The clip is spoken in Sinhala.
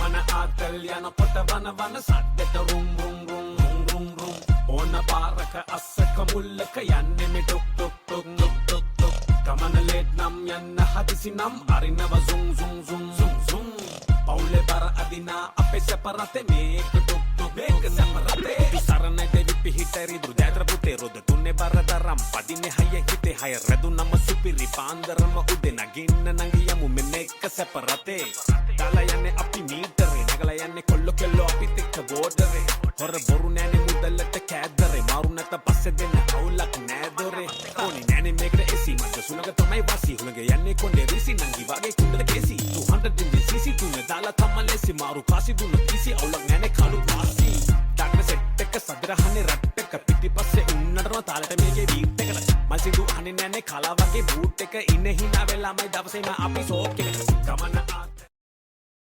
ගමන ආතල් යනකොට වන සද්දෙට රුම් රුම් රුම් රුම් රුම් රුම් ඕන පාරක අස්සක මුල්ලක යන්නේ මේ talk talk talk talk talk talk ගමන ලේට් නම් යන්න හදිසි නම් අරිනව සුම් සුම් සුම් සුම් සුම් පවුලේ බර අදිනා අපේ සැපරතේ මේක ටොක් ටොක් මේක සැපරතේ සරණ දෙවි පිහිටරි දුර ජයත්‍ර පුතේ රොද තුනේ බරතරම් පදිනේ හය හිතේ හය රැදු නම සුපිරි පාන්දරම උදේ නගින්න නංගියමු මෙන්නේක සැපරතේ දාලා යන්නේ අපි මීටරේ නගලා යන්නේ කොල්ල කෙල්ලෝ අපිත් එක්ක බෝඩරේ හොර බොරු නෑනේ මුදල්ලට කෑදරේ මාරු නැත පස්සේ දෙන්න අවුලක් නෑදොරේ ඕනි නෑනේ මේකට එසි මට සුනග තමයි වාසි හුලඟ යන්නේ කොණ්ඩේ රිසි නංගි වගේ Kundala Cayce 200 in the CC තුනේ දාලා තමලෙසි මාරු කාසි දුන්න කිසි අවුලක් නෑනේ කළු පාසි ඩාක්ටර් සෙට් එක සදරහන්නේ රට් එක පිටිපස්සේ උන්නටම තාලට මේකේ බීට් එකට මල් සිඳු අහන්නේ නෑනේ කලා වගේ බූට් එක ඉන්නේ hina වෙලාමයි දවසේම අපි ෂෝක් එකට ගමන